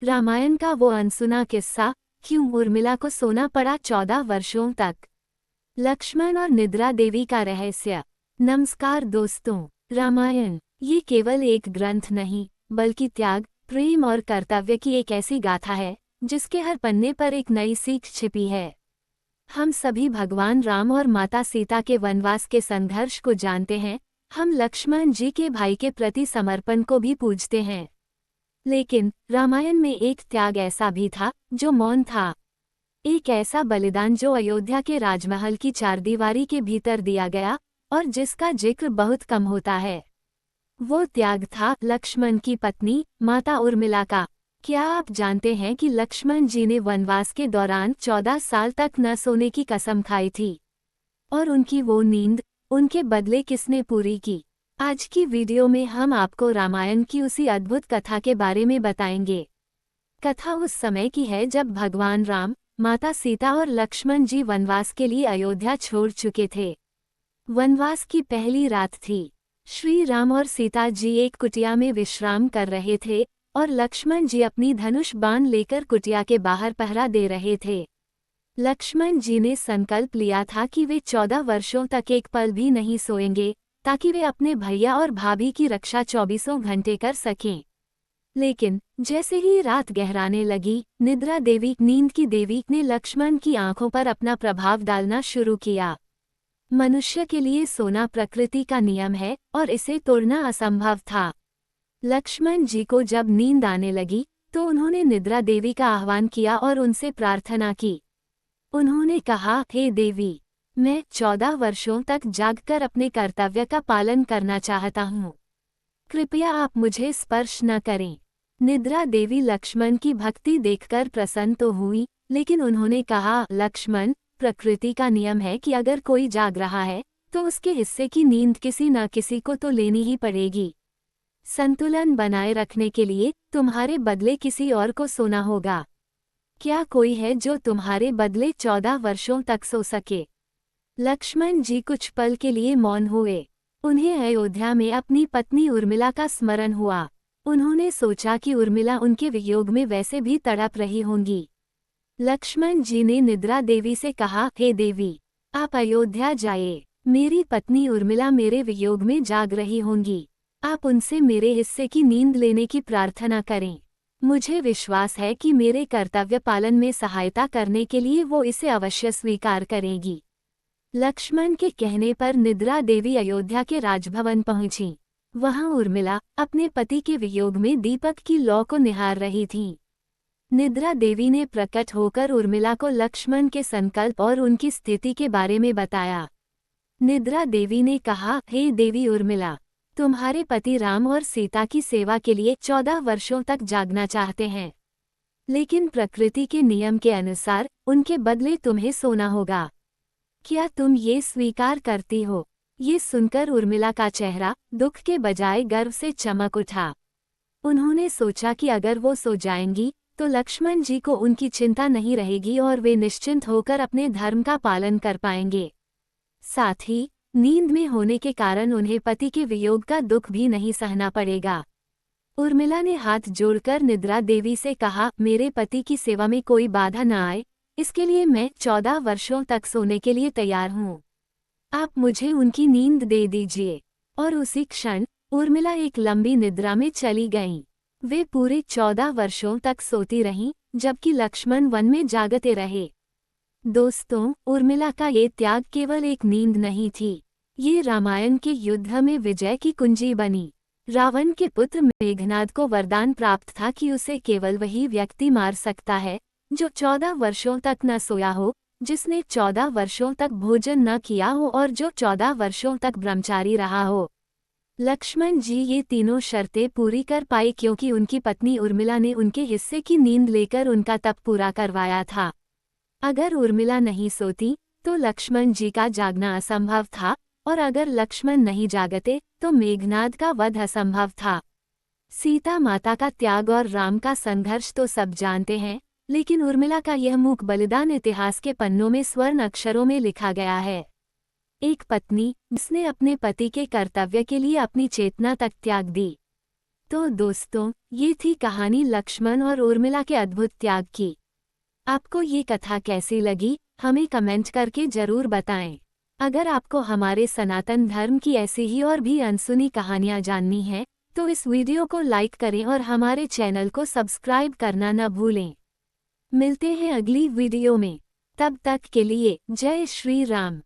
रामायण का वो अनसुना किस्सा, क्यों उर्मिला को सोना पड़ा 14 वर्षों तक। लक्ष्मण और निद्रा देवी का रहस्य। नमस्कार दोस्तों, रामायण ये केवल एक ग्रंथ नहीं, बल्कि त्याग, प्रेम और कर्तव्य की एक ऐसी गाथा है जिसके हर पन्ने पर एक नई सीख छिपी है। हम सभी भगवान राम और माता सीता के वनवास के संघर्ष को जानते हैं, हम लक्ष्मण जी के भाई के प्रति समर्पण को भी पूजते हैं। लेकिन रामायण में एक त्याग ऐसा भी था जो मौन था। एक ऐसा बलिदान जो अयोध्या के राजमहल की चारदीवारी के भीतर दिया गया और जिसका जिक्र बहुत कम होता है। वो त्याग था लक्ष्मण की पत्नी माता उर्मिला का। क्या आप जानते हैं कि लक्ष्मण जी ने वनवास के दौरान 14 साल तक न सोने की कसम खाई थी? और उनकी वो नींद, उनके बदले किसने पूरी की? आज की वीडियो में हम आपको रामायण की उसी अद्भुत कथा के बारे में बताएंगे। कथा उस समय की है जब भगवान राम, माता सीता और लक्ष्मण जी वनवास के लिए अयोध्या छोड़ चुके थे। वनवास की पहली रात थी। श्री राम और सीता जी एक कुटिया में विश्राम कर रहे थे और लक्ष्मण जी अपनी धनुष बाण लेकर कुटिया के बाहर पहरा दे रहे थे। लक्ष्मण जी ने संकल्प लिया था कि वे 14 वर्षों तक एक पल भी नहीं सोएंगे, ताकि वे अपने भैया और भाभी की रक्षा 24 घंटे कर सकें। लेकिन जैसे ही रात गहराने लगी, निद्रा देवी, नींद की देवी, ने लक्ष्मण की आंखों पर अपना प्रभाव डालना शुरू किया। मनुष्य के लिए सोना प्रकृति का नियम है और इसे तोड़ना असंभव था। लक्ष्मण जी को जब नींद आने लगी तो उन्होंने निद्रा देवी का आह्वान किया और उनसे प्रार्थना की। उन्होंने कहा, हे देवी, मैं 14 वर्षों तक जागकर अपने कर्तव्य का पालन करना चाहता हूँ। कृपया आप मुझे स्पर्श न करें। निद्रा देवी लक्ष्मण की भक्ति देखकर प्रसन्न तो हुई, लेकिन उन्होंने कहा, लक्ष्मण, प्रकृति का नियम है कि अगर कोई जाग रहा है तो उसके हिस्से की नींद किसी न किसी को तो लेनी ही पड़ेगी। संतुलन बनाए रखने के लिए तुम्हारे बदले किसी और को सोना होगा। क्या कोई है जो तुम्हारे बदले 14 वर्षों तक सो सके? लक्ष्मण जी कुछ पल के लिए मौन हुए। उन्हें अयोध्या में अपनी पत्नी उर्मिला का स्मरण हुआ। उन्होंने सोचा कि उर्मिला उनके वियोग में वैसे भी तड़प रही होंगी। लक्ष्मण जी ने निद्रा देवी से कहा, हे देवी, आप अयोध्या जाइए। मेरी पत्नी उर्मिला मेरे वियोग में जाग रही होंगी। आप उनसे मेरे हिस्से की नींद लेने की प्रार्थना करें। मुझे विश्वास है कि मेरे कर्तव्य पालन में सहायता करने के लिए वो इसे अवश्य स्वीकार करेगी। लक्ष्मण के कहने पर निद्रा देवी अयोध्या के राजभवन पहुंची। वहां उर्मिला अपने पति के वियोग में दीपक की लौ को निहार रही थीं। निद्रा देवी ने प्रकट होकर उर्मिला को लक्ष्मण के संकल्प और उनकी स्थिति के बारे में बताया। निद्रा देवी ने कहा, हे देवी उर्मिला, तुम्हारे पति राम और सीता की सेवा के लिए 14 वर्षों तक जागना चाहते हैं, लेकिन प्रकृति के नियम के अनुसार उनके बदले तुम्हें सोना होगा। क्या तुम ये स्वीकार करती हो? ये सुनकर उर्मिला का चेहरा दुख के बजाय गर्व से चमक उठा। उन्होंने सोचा कि अगर वो सो जाएंगी तो लक्ष्मण जी को उनकी चिंता नहीं रहेगी और वे निश्चिंत होकर अपने धर्म का पालन कर पाएंगे। साथ ही नींद में होने के कारण उन्हें पति के वियोग का दुख भी नहीं सहना पड़ेगा। उर्मिला ने हाथ जोड़कर निद्रा देवी से कहा, मेरे पति की सेवा में कोई बाधा न आए, इसके लिए मैं 14 वर्षों तक सोने के लिए तैयार हूँ। आप मुझे उनकी नींद दे दीजिए। और उसी क्षण उर्मिला एक लंबी निद्रा में चली गईं। वे पूरे 14 वर्षों तक सोती रहीं, जबकि लक्ष्मण वन में जागते रहे। दोस्तों, उर्मिला का ये त्याग केवल एक नींद नहीं थी, ये रामायण के युद्ध में विजय की कुंजी बनी। रावण के पुत्र मेघनाद को वरदान प्राप्त था कि उसे केवल वही व्यक्ति मार सकता है जो 14 वर्षों तक न सोया हो, जिसने 14 वर्षों तक भोजन न किया हो और जो 14 वर्षों तक ब्रह्मचारी रहा हो। लक्ष्मण जी ये तीनों शर्तें पूरी कर पाए क्योंकि उनकी पत्नी उर्मिला ने उनके हिस्से की नींद लेकर उनका तप पूरा करवाया था। अगर उर्मिला नहीं सोती तो लक्ष्मण जी का जागना असंभव था, और अगर लक्ष्मण नहीं जागते तो मेघनाद का वध असंभव था। सीता माता का त्याग और राम का संघर्ष तो सब जानते हैं, लेकिन उर्मिला का यह मूक बलिदान इतिहास के पन्नों में स्वर्ण अक्षरों में लिखा गया है। एक पत्नी जिसने अपने पति के कर्तव्य के लिए अपनी चेतना तक त्याग दी। तो दोस्तों, ये थी कहानी लक्ष्मण और उर्मिला के अद्भुत त्याग की। आपको ये कथा कैसी लगी, हमें कमेंट करके जरूर बताएं। अगर आपको हमारे सनातन धर्म की ऐसी ही और भी अनसुनी कहानियां जाननी है, तो इस वीडियो को लाइक करें और हमारे चैनल को सब्सक्राइब करना न भूलें। मिलते हैं अगली वीडियो में। तब तक के लिए जय श्री राम।